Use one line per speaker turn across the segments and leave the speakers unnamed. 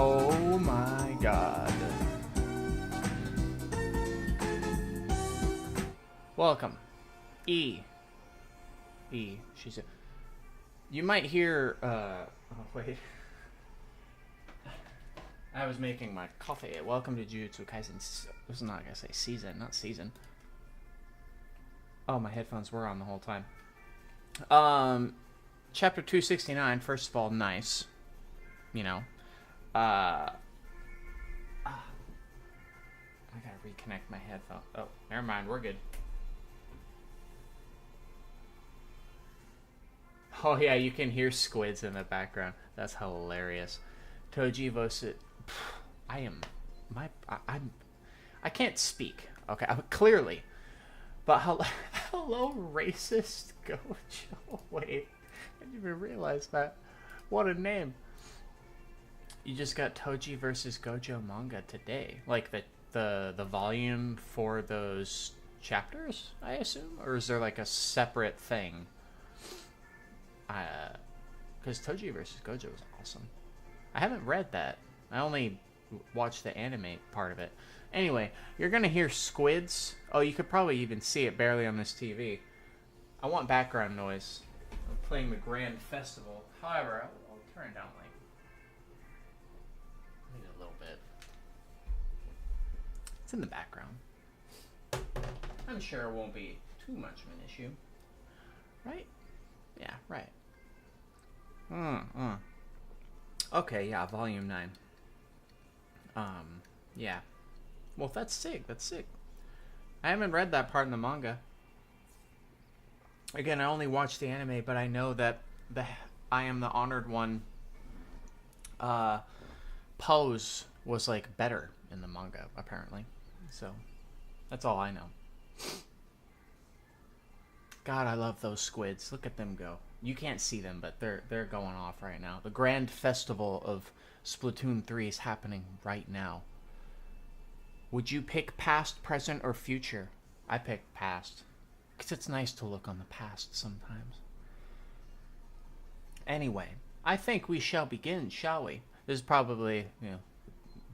Oh my god. Welcome. E. She said. You might hear, oh, wait. I was making my coffee. Welcome to Jujutsu Kaisen. I was not gonna say season, not season. Oh, my headphones were on the whole time. Chapter 269, first of all, nice. You know. I gotta reconnect my headphone. Oh, never mind, we're good. Oh yeah, you can hear squids in the background. That's hilarious. Toji Vosit. I can't speak. Okay, clearly. But hello, racist Gojo. Wait, I didn't even realize that. What a name. You just got Toji versus Gojo manga today. Like the volume for those chapters, I assume? Or is there like a separate thing? Because Toji versus Gojo was awesome. I haven't read that. I only watched the anime part of it. Anyway, you're going to hear squids. Oh, you could probably even see it barely on this TV. I want background noise. I'm playing the Grand Festival. However, I'll turn it down like maybe a little bit. It's in the background. I'm sure it won't be too much of an issue. Right? Yeah, right. Okay, yeah, volume 9. Yeah. Well, that's sick. That's sick. I haven't read that part in the manga. Again, I only watched the anime, but I know that I Am the Honored One pose was like better in the manga, apparently. So that's all I know. God, I love those squids. Look at them go. You can't see them, but they're going off right now. The grand festival of Splatoon 3 is happening right now. Would you pick past, present, or future? I pick past. Because it's nice to look on the past sometimes. Anyway, I think we shall begin, shall we? This is probably,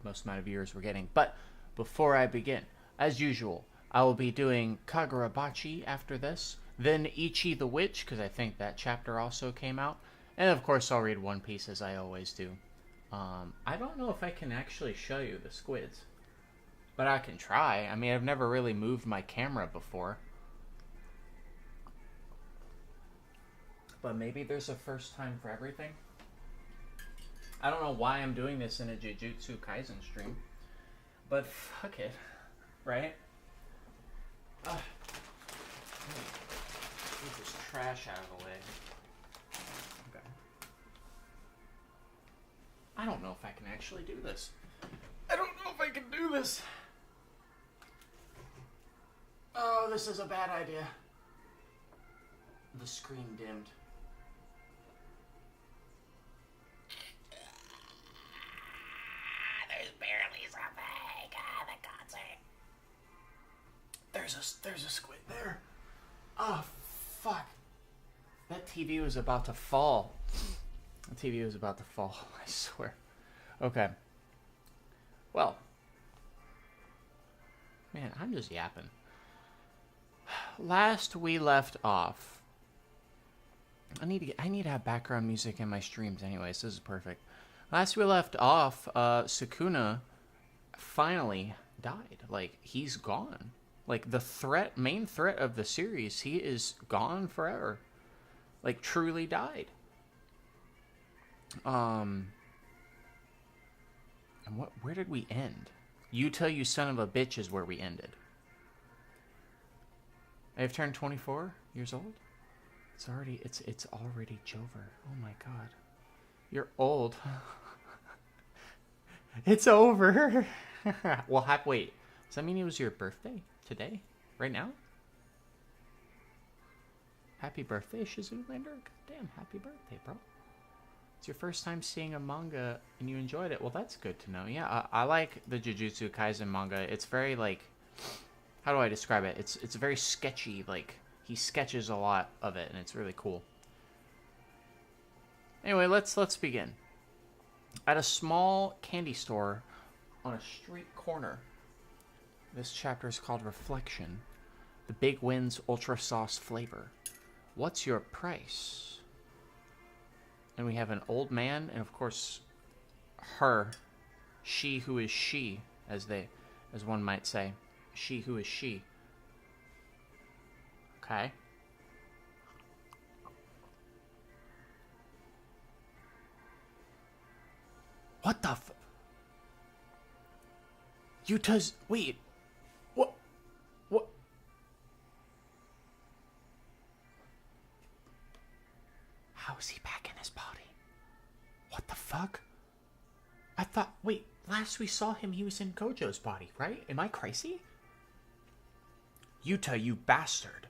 most amount of viewers we're getting. But before I begin, as usual, I will be doing Kagurabachi after this. Then Ichi the Witch, because I think that chapter also came out. And of course I'll read One Piece as I always do. I don't know if I can actually show you the squids. But I can try. I mean, I've never really moved my camera before. But maybe there's a first time for everything. I don't know why I'm doing this in a Jujutsu Kaisen stream. But fuck it. Right? Get this trash out of the way. Okay. I don't know if I can actually do this. I don't know if I can do this. Oh, this is a bad idea. The screen dimmed. There's barely something. The concert. There's a squid there. Oh, fuck. That TV was about to fall. The TV was about to fall, I swear. Okay. Well. Man, I'm just yapping. Last we left off. I need to have background music in my streams anyways. This is perfect. Last we left off, Sukuna finally died. Like, he's gone. Like, the main threat of the series, he is gone forever. Like, truly died. And where did we end? You Tell You Son of a Bitch is where we ended. I have turned 24 years old. It's already Jover. Oh my god. You're old. It's over. Well, wait. Does that mean it was your birthday today? Right now? Happy birthday, Shizulander. Damn, happy birthday, bro. It's your first time seeing a manga and you enjoyed it. Well, that's good to know. Yeah, I like the Jujutsu Kaisen manga. It's very, like, how do I describe it? It's very sketchy. Like, he sketches a lot of it, and it's really cool. Anyway, let's begin. At a small candy store on a street corner. This chapter is called Reflection. The Big Winds Ultra Sauce Flavor. What's your price? And we have an old man and, of course, her. She who is she, as one might say. She who is she. Okay. What the Yuta's... Wait. What? How is he back in his body? What the fuck? I thought... Wait, last we saw him, he was in Gojo's body, right? Am I crazy? Yuta, you bastard.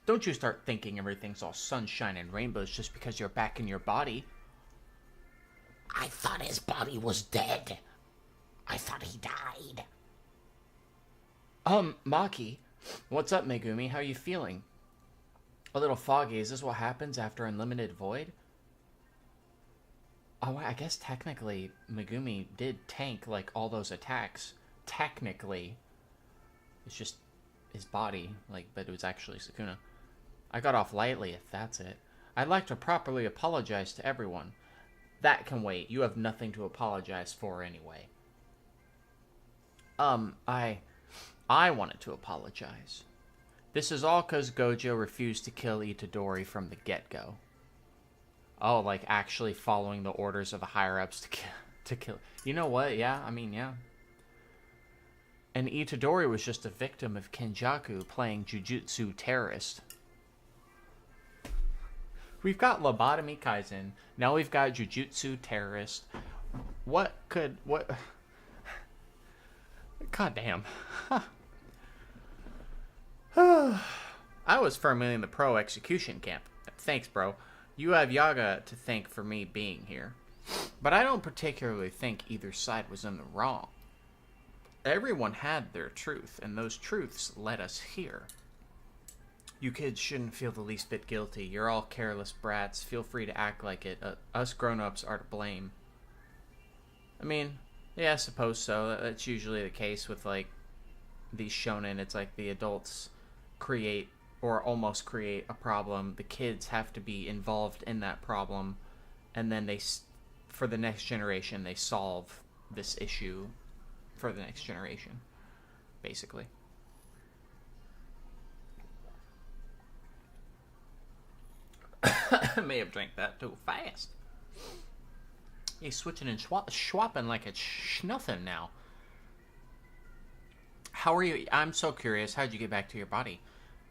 Don't you start thinking everything's all sunshine and rainbows just because you're back in your body.
I thought his body was dead. I thought he died.
Maki. What's up, Megumi? How are you feeling? A little foggy. Is this what happens after Unlimited Void? Oh, I guess technically Megumi did tank, like, all those attacks. Technically. It's just his body, like, but it was actually Sukuna. I got off lightly, if that's it. I'd like to properly apologize to everyone. That can wait. You have nothing to apologize for anyway. I wanted to apologize. This is all because Gojo refused to kill Itadori from the get-go. Oh, like actually following the orders of the higher-ups to kill. You know what? Yeah, I mean, yeah. And Itadori was just a victim of Kenjaku playing Jujutsu terrorist. We've got Lobotomy Kaisen. Now we've got Jujutsu terrorist. What? God damn. I was firmly in the pro execution camp. Thanks, bro. You have Yaga to thank for me being here. But I don't particularly think either side was in the wrong. Everyone had their truth, and those truths led us here. You kids shouldn't feel the least bit guilty. You're all careless brats. Feel free to act like it. Us grown-ups are to blame. I mean, yeah, I suppose so. That's usually the case with, like, these shonen. It's like the adults create or almost create a problem. The kids have to be involved in that problem. And then for the next generation, they solve this issue for the next generation, basically. I may have drank that too fast. He's switching and swapping like it's nothing now. How are you? I'm so curious. How'd you get back to your body?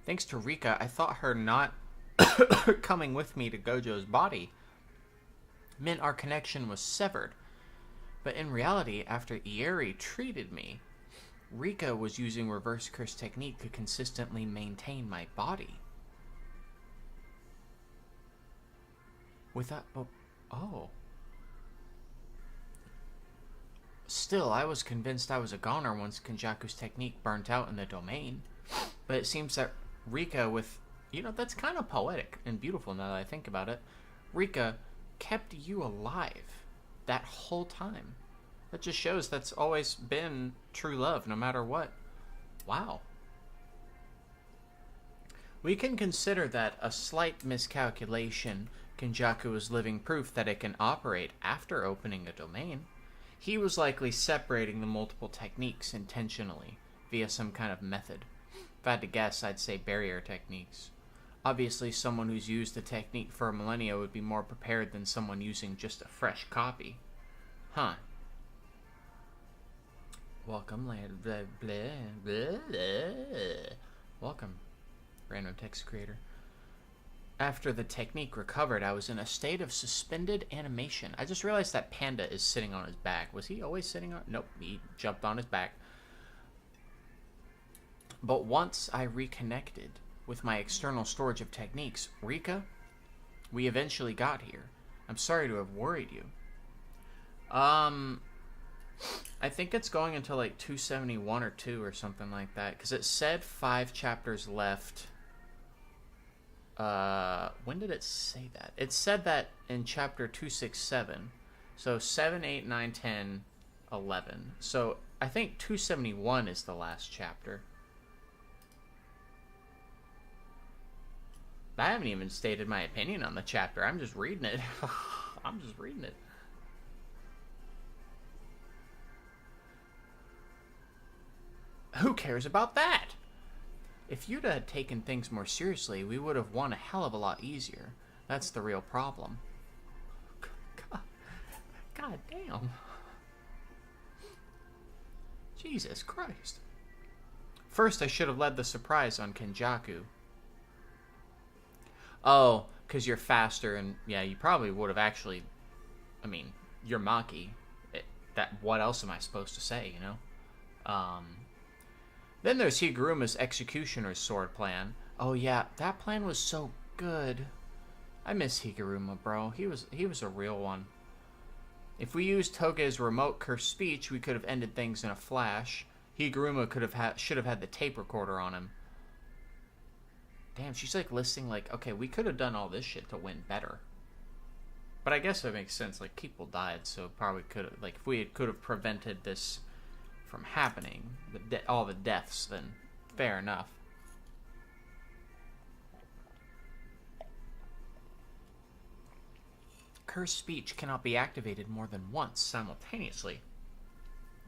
Thanks to Rika, I thought her not coming with me to Gojo's body meant our connection was severed. But in reality, after Ieri treated me, Rika was using reverse curse technique to consistently maintain my body. Without... Oh. Still, I was convinced I was a goner once Kenjaku's technique burnt out in the domain. But it seems that Rika with... You know, that's kind of poetic and beautiful now that I think about it. Rika kept you alive that whole time. That just shows that's always been true love, no matter what. Wow. We can consider that a slight miscalculation. Kenjaku was living proof that it can operate after opening a domain. He was likely separating the multiple techniques intentionally, via some kind of method. If I had to guess, I'd say barrier techniques. Obviously, someone who's used the technique for a millennia would be more prepared than someone using just a fresh copy. Huh. Welcome, land. Blah, blah, blah, blah. Welcome, random text creator. After the technique recovered, I was in a state of suspended animation. I just realized that Panda is sitting on his back. Was he always sitting on... Nope, he jumped on his back. But once I reconnected with my external storage of techniques, Rika, we eventually got here. I'm sorry to have worried you. I think it's going until like 271 or 2 or something like that. Because it said 5 chapters left... when did it say that? It said that in chapter 267. So 7, 8, 9, 10, 11. So I think 271 is the last chapter. I haven't even stated my opinion on the chapter. I'm just reading it. I'm just reading it. Who cares about that? If you'd had taken things more seriously, we would have won a hell of a lot easier. That's the real problem. God damn. Jesus Christ. First, I should have led the surprise on Kenjaku. Oh, because you're faster, and yeah, you probably would have actually... I mean, you're Maki. What else am I supposed to say, you know? Then there's Higuruma's executioner's sword plan. Oh yeah, that plan was so good. I miss Higuruma, bro. He was a real one. If we used Toge's remote cursed speech, we could have ended things in a flash. Higuruma should have had the tape recorder on him. Damn, she's like listing like, okay, we could have done all this shit to win better. But I guess it makes sense. Like, people died, so probably could have, like, if we could have prevented this from happening, all the deaths, then fair enough. Cursed speech cannot be activated more than once simultaneously.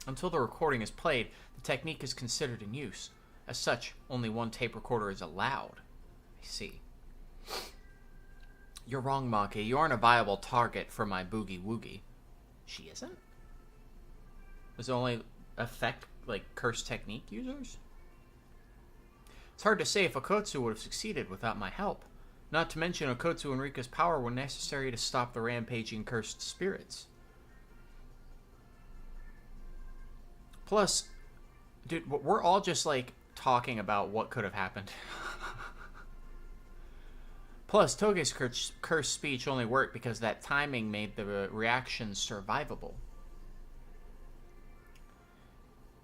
Until the recording is played, the technique is considered in use. As such, only one tape recorder is allowed. I see. You're wrong, Maki. You aren't a viable target for my boogie woogie. She isn't? Does it only affect, like, cursed technique users? It's hard to say if Okotsu would have succeeded without my help. Not to mention Okotsu and Rika's power were necessary to stop the rampaging cursed spirits. Plus, dude, we're all just, like, talking about what could have happened. Plus, Toge's cursed speech only worked because that timing made the reactions survivable.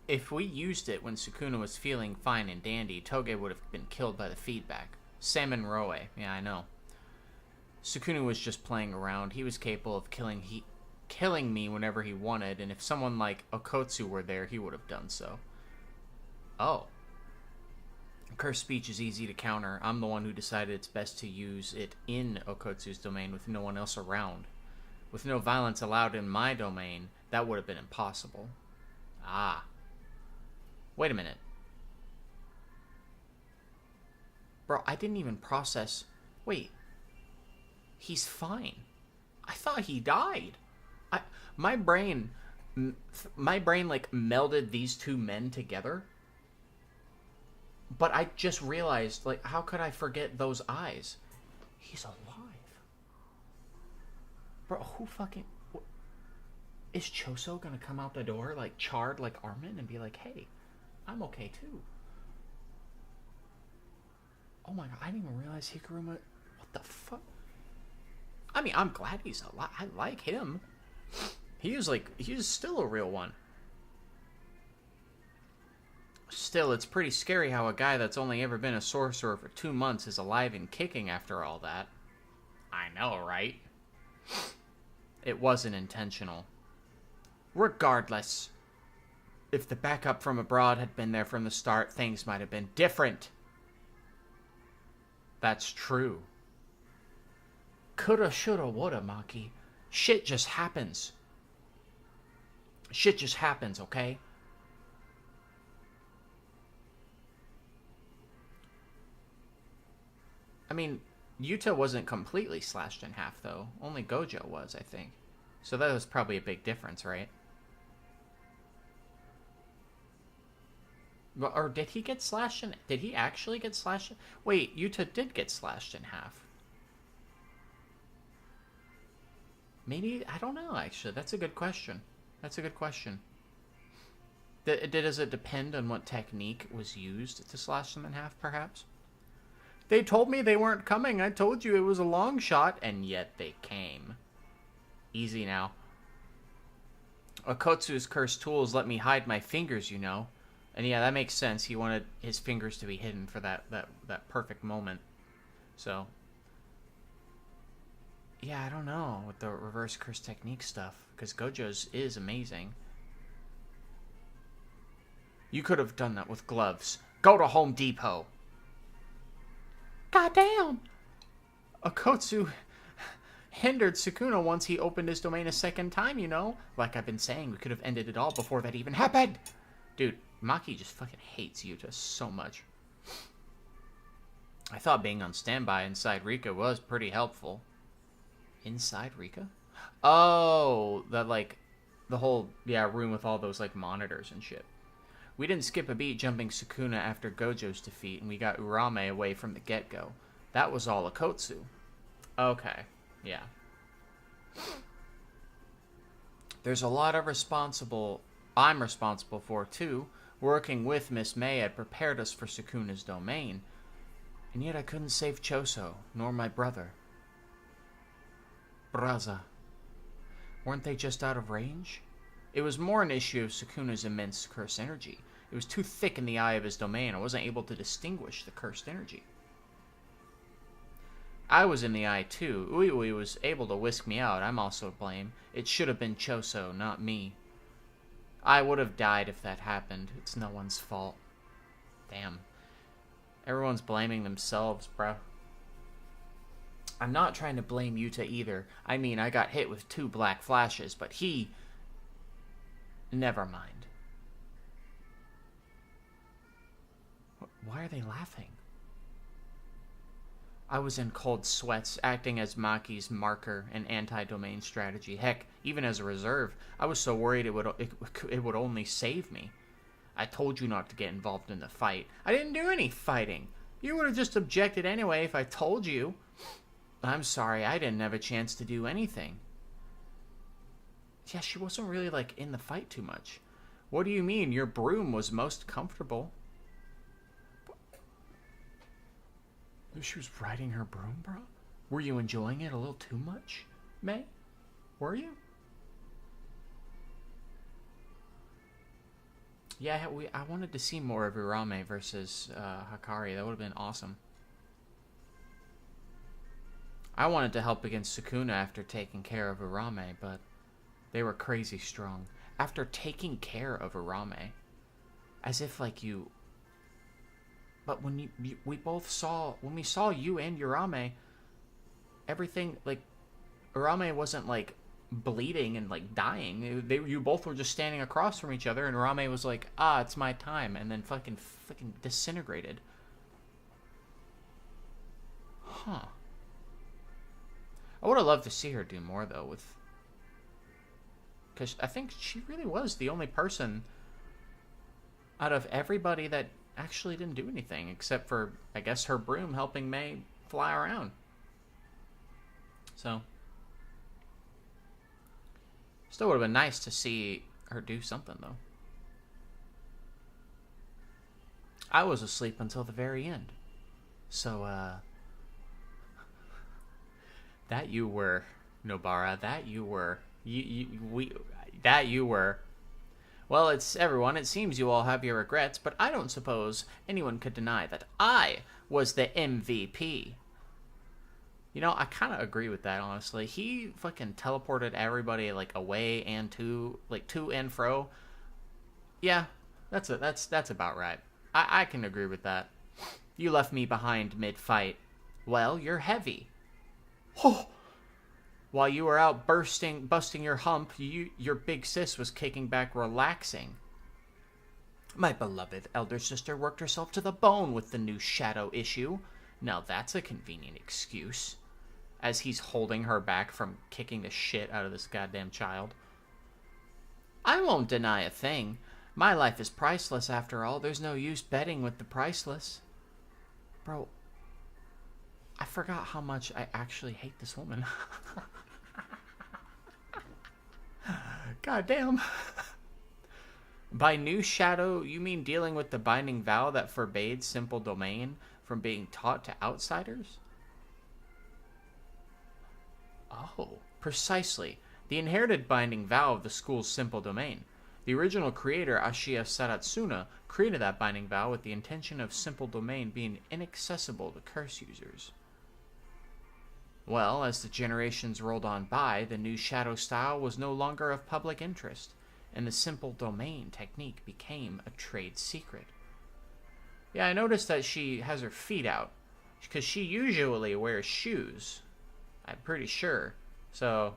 If we used it when Sukuna was feeling fine and dandy, Toge would have been killed by the feedback. Salmon Roe. Yeah, I know. Sukuna was just playing around. He was capable of killing me whenever he wanted, and if someone like Okotsu were there, he would have done so. Oh. Cursed speech is easy to counter. I'm the one who decided it's best to use it in Okotsu's domain with no one else around. With no violence allowed in my domain, that would have been impossible. Ah. Wait a minute. Bro, I didn't even process... Wait. He's fine. I thought he died. My brain, like, melded these two men together. But I just realized, like, how could I forget those eyes? He's alive. Bro, who fucking... Is Choso gonna come out the door, like, charred like Armin, and be like, hey, I'm okay, too? Oh my god, I didn't even realize Higuruma... What the fuck? I mean, I'm glad he's alive. I like him. He's still a real one. Still, it's pretty scary how a guy that's only ever been a sorcerer for 2 months is alive and kicking after all that. I know, right? It wasn't intentional. Regardless, if the backup from abroad had been there from the start, things might have been different. That's true. Coulda, shoulda, woulda, Maki. Shit just happens. Shit just happens, okay? I mean, Yuta wasn't completely slashed in half, though. Only Gojo was, I think. So that was probably a big difference, right? Or did he get slashed in... Did he actually get slashed in... Wait, Yuta did get slashed in half. Maybe... I don't know, actually. That's a good question. That's a good question. Does it depend on what technique was used to slash them in half, perhaps? They told me they weren't coming. I told you it was a long shot, and yet they came. Easy now. Okotsu's cursed tools let me hide my fingers, you know. And yeah, that makes sense. He wanted his fingers to be hidden for that perfect moment. So. Yeah, I don't know with the reverse curse technique stuff, because Gojo's is amazing. You could have done that with gloves. Go to Home Depot. Goddamn! Okotsu hindered Sukuna once he opened his domain a second time, you know? Like I've been saying, we could have ended it all before that even happened! Dude, Maki just fucking hates Yuta so much. I thought being on standby inside Rika was pretty helpful. Inside Rika? Oh, that, like, the whole, yeah, room with all those, like, monitors and shit. We didn't skip a beat jumping Sukuna after Gojo's defeat, and we got Urame away from the get-go. That was all Okotsu. Okay, yeah. There's a lot of I'm responsible for, too. Working with Miss May had prepared us for Sukuna's domain. And yet I couldn't save Choso, nor my brother. Braza. Weren't they just out of range? It was more an issue of Sukuna's immense curse energy. It was too thick in the eye of his domain. I wasn't able to distinguish the cursed energy. I was in the eye too. Uiui was able to whisk me out. I'm also to blame. It should have been Choso, not me. I would have died if that happened. It's no one's fault. Damn. Everyone's blaming themselves, bro. I'm not trying to blame Yuta either. I mean, I got hit with 2 black flashes, but he... Never mind. Why are they laughing? I was in cold sweats, acting as Maki's marker and anti-domain strategy. Heck, even as a reserve, I was so worried it would only save me. I told you not to get involved in the fight. I didn't do any fighting. You would have just objected anyway if I told you. I'm sorry, I didn't have a chance to do anything. Yeah, she wasn't really, like, in the fight too much. What do you mean? Your broom was most comfortable. She was riding her broom, bro? Were you enjoying it a little too much, May? Were you? Yeah, I wanted to see more of Urame versus Hakari. That would have been awesome. I wanted to help against Sukuna after taking care of Urame, but they were crazy strong. After taking care of Urame. As if, like, you... But when when we saw you and Urame, everything, like, Urame wasn't, like, bleeding and, like, dying. You both were just standing across from each other, and Urame was like, ah, it's my time, and then fucking disintegrated. Huh. I would have loved to see her do more, though, with... Because I think she really was the only person out of everybody that actually didn't do anything, except for, I guess, her broom helping May fly around. So... Still would have been nice to see her do something, though. I was asleep until the very end. So, that you were, Nobara. That you were. That you were. Well, it's everyone. It seems you all have your regrets, but I don't suppose anyone could deny that I was the MVP. You know, I kind of agree with that, honestly. He fucking teleported everybody, like, away and to and fro. Yeah, that's about right. I can agree with that. You left me behind mid-fight. Well, you're heavy. Oh! While you were out busting your hump, your big sis was kicking back relaxing. My beloved elder sister worked herself to the bone with the new shadow issue. Now that's a convenient excuse. As he's holding her back from kicking the shit out of this goddamn child. I won't deny a thing. My life is priceless after all. There's no use betting with the priceless. Bro, I forgot how much I actually hate this woman. God damn. By new shadow, you mean dealing with the binding vow that forbade simple domain from being taught to outsiders? Oh, precisely. The inherited binding vow of the school's simple domain. The original creator, Ashiya Saratsuna, created that binding vow with the intention of simple domain being inaccessible to curse users. Well, as the generations rolled on by, the new shadow style was no longer of public interest, and the simple domain technique became a trade secret. Yeah, I noticed that she has her feet out, because she usually wears shoes. I'm pretty sure. So,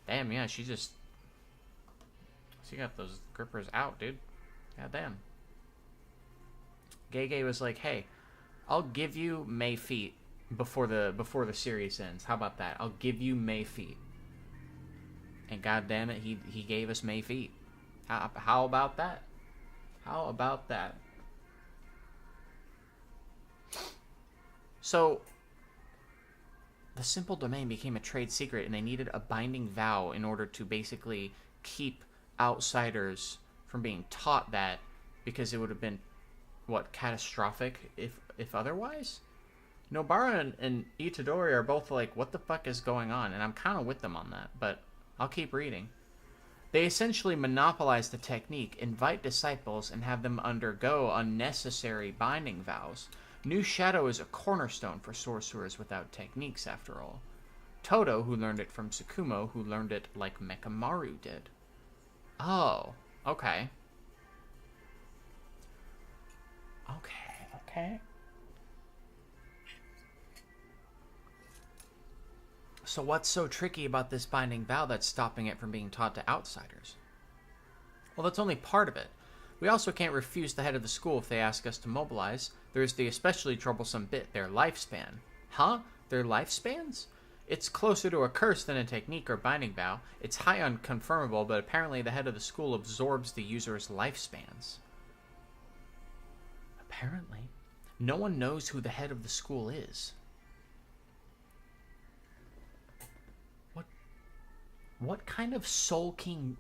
damn, yeah, she got those grippers out, dude. God damn. Gege was like, hey, I'll give you May feet before the series ends. How about that? I'll give you May feet. And god damn it, he gave us May feet. How about that? How about that? So, the simple domain became a trade secret, and they needed a binding vow in order to basically keep outsiders from being taught that, because it would have been, what, catastrophic if otherwise? Nobara and Itadori are both like, what the fuck is going on? And I'm kind of with them on that, but I'll keep reading. They essentially monopolize the technique, invite disciples, and have them undergo unnecessary binding vows. New Shadow is a cornerstone for sorcerers without techniques, after all. Toto, who learned it from Tsukumo, who learned it like Mekamaru did. Oh, okay. Okay. So what's so tricky about this binding vow that's stopping it from being taught to outsiders? Well, that's only part of it. We also can't refuse the head of the school if they ask us to mobilize. There's the especially troublesome bit, their lifespan. Huh? Their lifespans? It's closer to a curse than a technique or binding vow. It's high on confirmable, but apparently the head of the school absorbs the user's lifespans. Apparently. No one knows who the head of the school is. What kind of Soul King...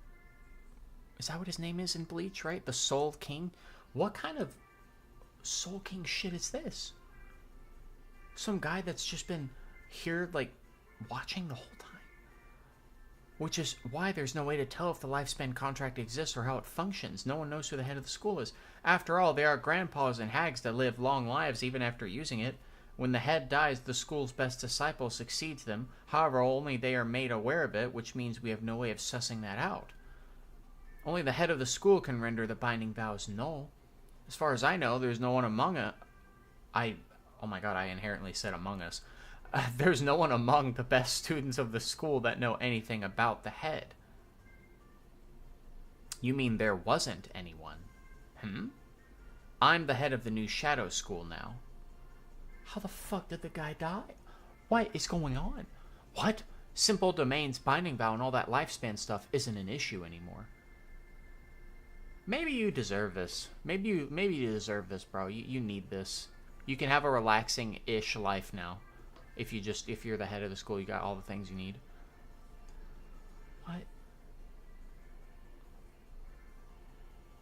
Is that what his name is in Bleach, right? The Soul King? What kind of Soul King shit is this? Some guy that's just been here, like, watching the whole time? Which is why there's no way to tell if the lifespan contract exists or how it functions. No one knows who the head of the school is. After all, they are grandpas and hags that live long lives even after using it. When the head dies, the school's best disciple succeeds them. However, only they are made aware of it, which means we have no way of sussing that out. Only the head of the school can render the binding vows null. As far as I know, there's no one among us... Oh my god, I inherently said among us. There's no one among the best students of the school that know anything about the head. You mean there wasn't anyone? I'm the head of the new Shadow School now. How the fuck did the guy die? What is going on? What? Simple domains, binding vow, and all that lifespan stuff isn't an issue anymore. Maybe you deserve this. Maybe you deserve this, bro. You need this. You can have a relaxing-ish life now. If you're the head of the school, you got all the things you need. What?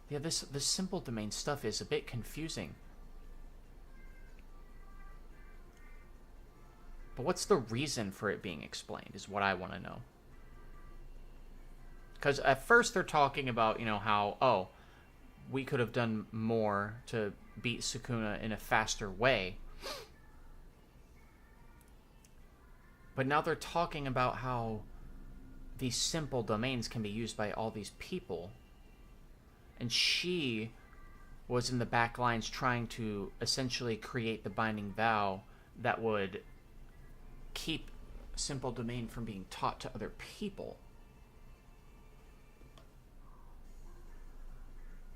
Yeah, this simple domain stuff is a bit confusing. But what's the reason for it being explained is what I want to know. Because at first they're talking about, how, oh, we could have done more to beat Sukuna in a faster way. But now they're talking about how these simple domains can be used by all these people. And she was in the back lines trying to essentially create the binding vow that would keep simple domain from being taught to other people.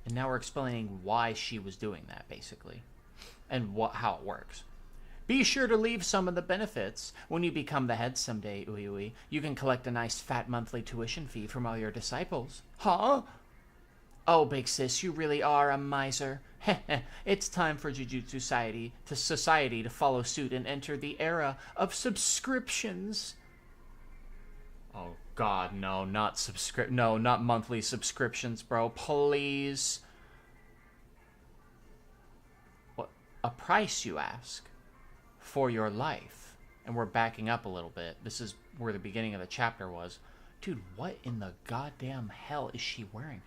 And now we're explaining why she was doing that, basically. And how it works. Be sure to leave some of the benefits. When you become the head someday, you can collect a nice fat monthly tuition fee from all your disciples. Huh? Oh, big sis, you really are a miser. It's time for Jujutsu Society to follow suit and enter the era of subscriptions. Oh god, no, not monthly subscriptions, bro. Please. What? A price, you ask? For your life. And we're backing up a little bit. This is where the beginning of the chapter was. Dude, what in the goddamn hell is she wearing?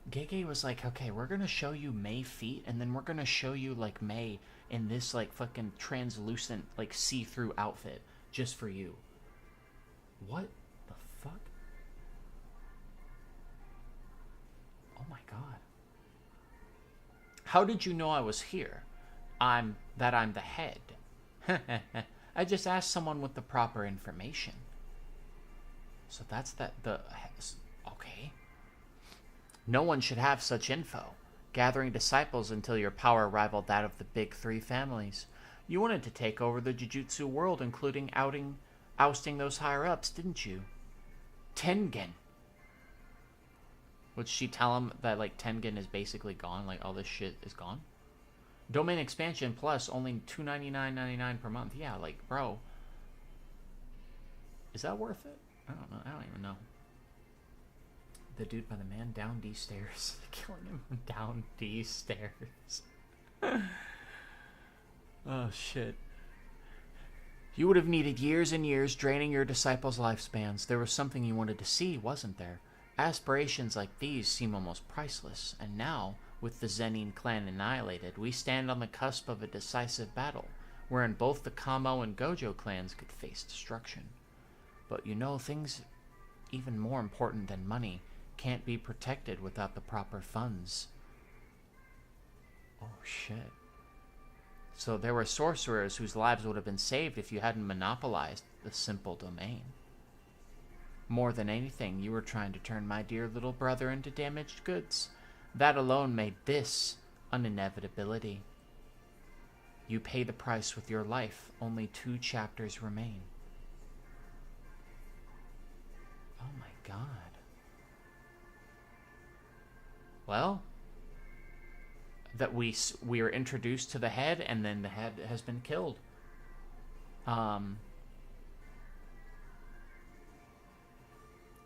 Gege was like, okay, we're gonna show you May feet, and then we're gonna show you like May in this like fucking translucent like see-through outfit just for you. What the fuck? Oh my god. How did you know I was here? I'm the head. I just asked someone with the proper information. So that's okay. No one should have such info. Gathering disciples until your power rivaled that of the big three families. You wanted to take over the Jujutsu world, including ousting those higher-ups, didn't you? Tengen. Would she tell him that, like, Tengen is basically gone? Like, all this shit is gone? Domain expansion plus only $299.99 per month. Yeah, like, bro. Is that worth it? I don't know. I don't even know. The dude by the man down D stairs. Killing him down D stairs. Oh, shit. You would have needed years and years draining your disciples' lifespans. There was something you wanted to see, wasn't there? Aspirations like these seem almost priceless. And now, with the Zenin clan annihilated, we stand on the cusp of a decisive battle, wherein both the Kamo and Gojo clans could face destruction. But you know, things even more important than money can't be protected without the proper funds. Oh, shit. So there were sorcerers whose lives would have been saved if you hadn't monopolized the simple domain. More than anything, you were trying to turn my dear little brother into damaged goods. That alone made this an inevitability. You pay the price with your life. Only 2 chapters remain. Oh my god. Well, that we are introduced to the head, and then the head has been killed.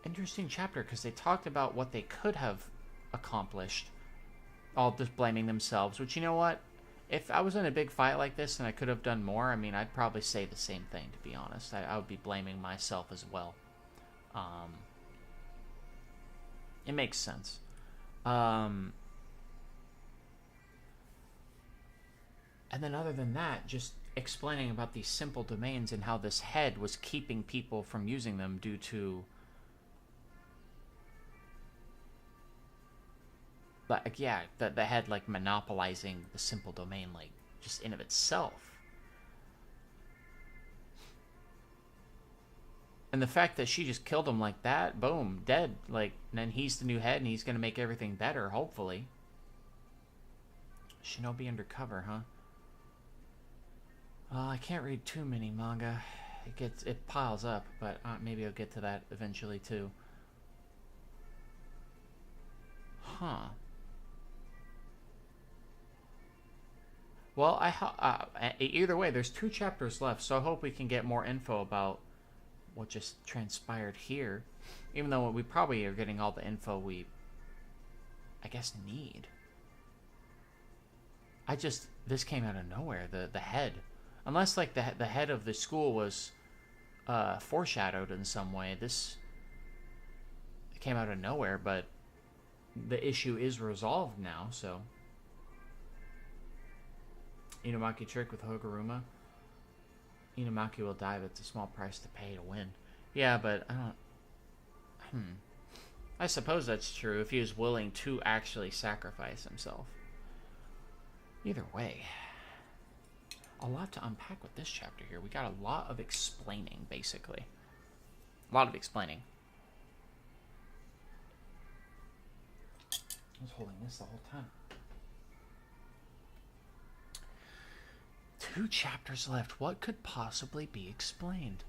Interesting chapter, because they talked about what they could have accomplished, all just blaming themselves. Which, you know what? If I was in a big fight like this and I could have done more, I mean, I'd probably say the same thing, to be honest. I would be blaming myself as well. It makes sense. And then other than that, just explaining about these simple domains and how this head was keeping people from using them due to... Like, yeah, the head, like, monopolizing the simple domain, like, just in of itself. And the fact that she just killed him like that, boom, dead. Like, and then he's the new head, and he's gonna make everything better, hopefully. Shinobi Undercover, huh? I can't read too many manga. It piles up, but maybe I'll get to that eventually, too. Huh. Well, either way, there's 2 chapters left, so I hope we can get more info about what just transpired here. Even though we probably are getting all the info we, I guess, need. This came out of nowhere, the head. Unless, like, the head of the school was foreshadowed in some way. This came out of nowhere, but the issue is resolved now, so... Inumaki trick with Hoguruma. Inumaki will die, but it's a small price to pay to win. Yeah, but I don't... I suppose that's true if he was willing to actually sacrifice himself. Either way, a lot to unpack with this chapter here. We got a lot of explaining, basically. A lot of explaining. I was holding this the whole time. 2 chapters left. What could possibly be explained?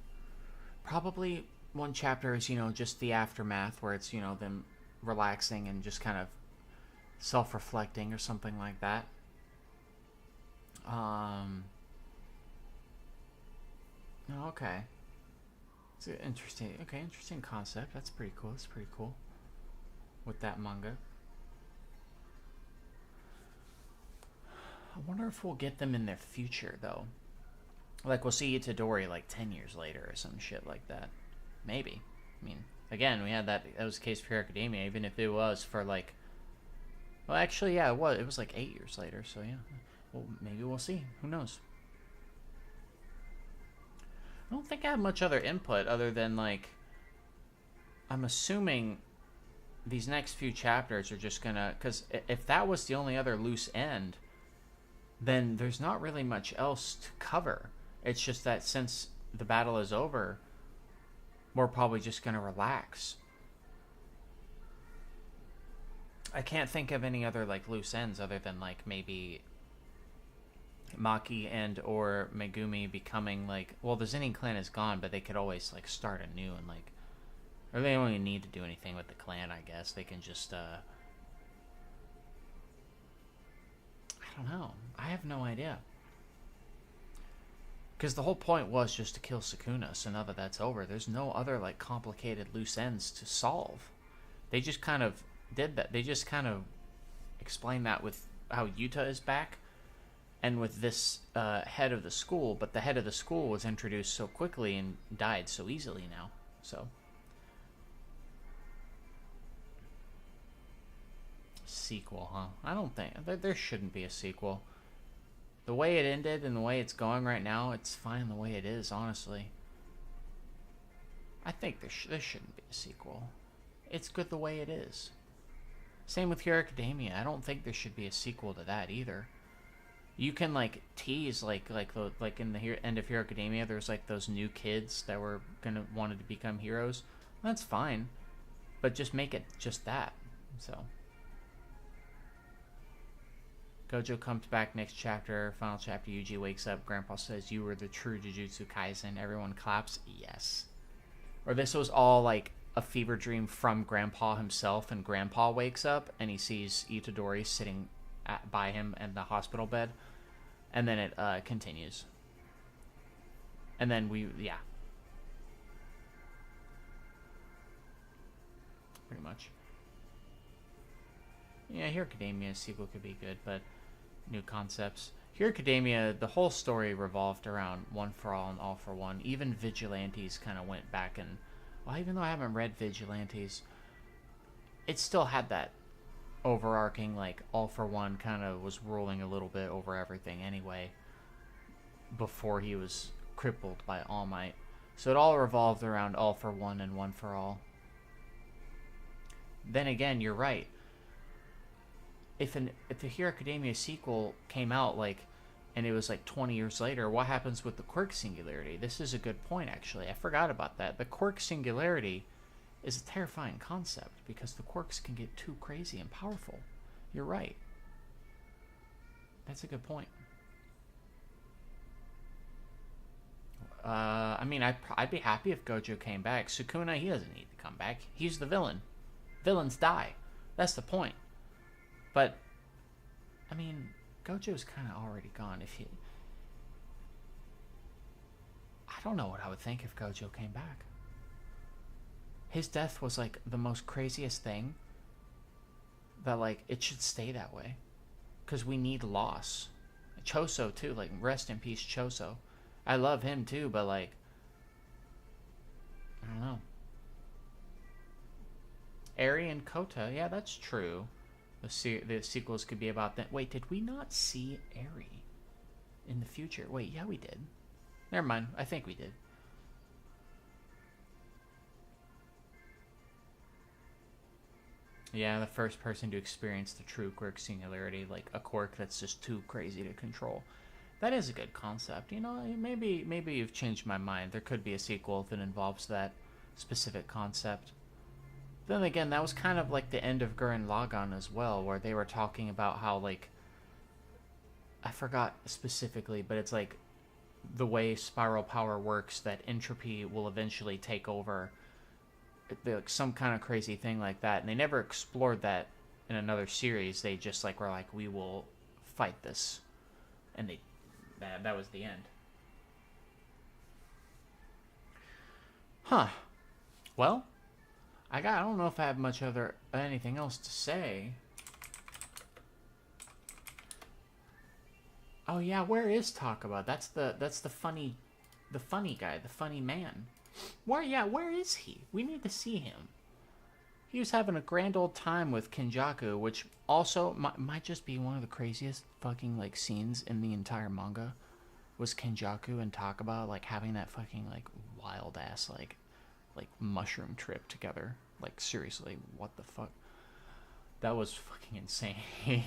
Probably one chapter is, just the aftermath, where it's, them relaxing and just kind of self-reflecting or something like that. Okay. It's interesting. Okay, interesting concept. That's pretty cool. That's pretty cool. With that manga. I wonder if we'll get them in their future, though. Like, we'll see Itadori, like, 10 years later or some shit like that. Maybe. I mean, again, we had that was the case for Hero Academia, even if it was for, like, Well, actually, yeah, it was. It was like 8 years later. So yeah. Well, maybe we'll see. Who knows? I don't think I have much other input other than like I'm assuming these next few chapters are just gonna, because if that was the only other loose end, then there's not really much else to cover. It's just that since the battle is over, we're probably just gonna relax. I can't think of any other like loose ends other than like maybe Maki and or Megumi becoming like, well, the Zennin clan is gone, but they could always like start anew and like, or they don't even need to do anything with the clan. I guess they can just I don't know. I have no idea. Because the whole point was just to kill Sukuna, so now that that's over, there's no other like complicated loose ends to solve. They just kind of did that. They just kind of explained that with how Yuta is back, and with this head of the school. But the head of the school was introduced so quickly and died so easily now. So sequel, huh? I don't think there shouldn't be a sequel. The way it ended and the way it's going right now, it's fine the way it is, honestly. I think there shouldn't be a sequel. It's good the way it is. Same with Hero Academia. I don't think there should be a sequel to that either. You can like tease like in the end of Hero Academia, there's like those new kids that were wanted to become heroes. That's fine, but just make it just that. So Gojo comes back next chapter, final chapter. Yuji wakes up. Grandpa says, "You were the true Jujutsu Kaisen." Everyone claps. Yes. Or this was all like a fever dream from Grandpa himself, and Grandpa wakes up and he sees Itadori sitting by him in the hospital bed, and then it continues. And then yeah. Pretty much. Yeah, Hero Academia sequel could be good, but new concepts. Hero Academia, the whole story revolved around One for All and All for One. Even Vigilantes kind of went back and, well, even though I haven't read Vigilantes, it still had that overarching, like, All for One kind of was ruling a little bit over everything anyway, before he was crippled by All Might. So it all revolved around All for One and One for All. Then again, you're right. If the Hero Academia sequel came out like, and it was like 20 years later, what happens with the quirk singularity? This is a good point, actually. I forgot about that. The quirk singularity is a terrifying concept because the quirks can get too crazy and powerful. You're right. That's a good point. I mean, I'd be happy if Gojo came back. Sukuna, he doesn't need to come back. He's the villain. Villains die. That's the point. But, I mean, Gojo's kind of already gone. I don't know what I would think if Gojo came back. His death was, like, the most craziest thing. That, like, it should stay that way. Because we need loss. Choso, too. Like, rest in peace, Choso. I love him, too, but, like, I don't know. Eri and Kota, yeah, that's true. The sequels could be about that. Wait, did we not see Eri in the future? Wait, yeah, we did. Never mind. I think we did. Yeah, the first person to experience the true quirk singularity, like a quirk that's just too crazy to control. That is a good concept. You know, maybe you've changed my mind. There could be a sequel that involves that specific concept. Then again, that was kind of like the end of Gurren Lagann as well, where they were talking about how, like, I forgot specifically, but it's like the way spiral power works, that entropy will eventually take over, like some kind of crazy thing like that. And they never explored that in another series. They just like were like, we will fight this, and that was the end. Huh. Well, I don't know if I have much anything else to say. Oh yeah, where is Takaba? That's the funny guy, the funny man. Where is he? We need to see him. he was having a grand old time with Kenjaku, which also might just be one of the craziest fucking like scenes in the entire manga. Was Kenjaku and Takaba like having that fucking like wild ass like mushroom trip together? Like seriously, what the fuck? That was fucking insane.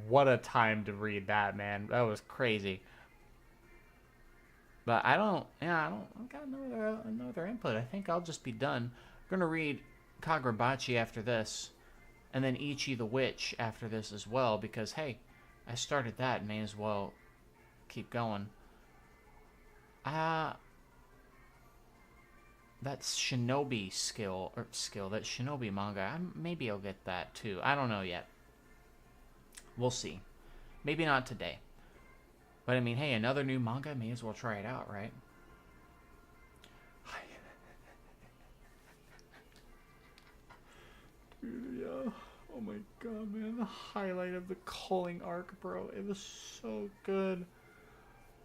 What a time to read that, man. That was crazy. But I don't got another input. I think I'll just be done. I'm gonna read Kagurabachi after this, and then Ichi the Witch after this as well, because hey, I started that, may as well keep going. That shinobi that shinobi manga, maybe I'll get that too. I don't know yet. We'll see. Maybe not today. But I mean, hey, another new manga, may as well try it out, right? Dude, yeah. Oh my god, man. The highlight of the culling arc, bro. It was so good.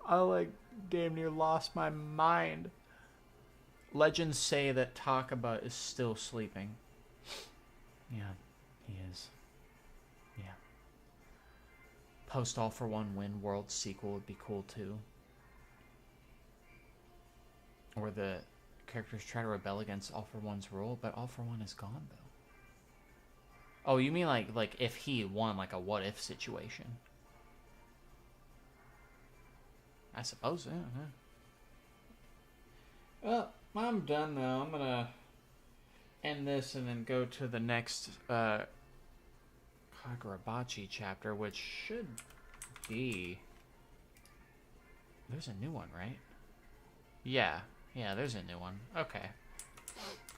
I, like, damn near lost my mind. Legends say that Takaba is still sleeping. Yeah, he is. Yeah. Post All for One Win World sequel would be cool too. Or the characters try to rebel against All for One's rule, but All for One is gone though. Oh, you mean like if he won, like a what if situation? I suppose, yeah. Well, I'm done now. I'm gonna end this and then go to the next Kagurabachi chapter, which should be... There's a new one, right? Yeah, there's a new one. Okay.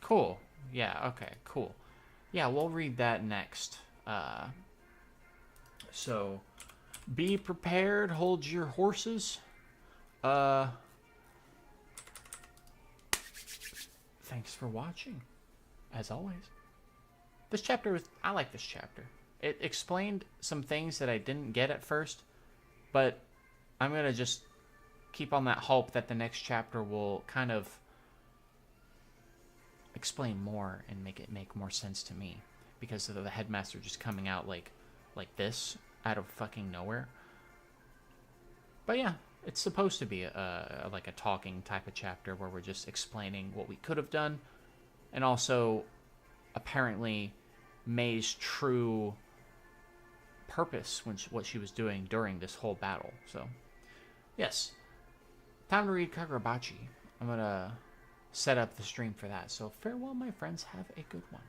Cool. Yeah, okay, cool. Yeah, we'll read that next. So, be prepared, hold your horses. Thanks for watching, as always. This chapter I like this chapter. It explained some things that I didn't get at first, but I'm going to just keep on that hope that the next chapter will kind of explain more and make it make more sense to me, because of the headmaster just coming out like this out of fucking nowhere. But yeah, it's supposed to be like a talking type of chapter where we're just explaining what we could have done, and also apparently May's true purpose, what she was doing during this whole battle. So yes, time to read Kagurabachi. I'm gonna set up the stream for that. So farewell, my friends. Have a good one.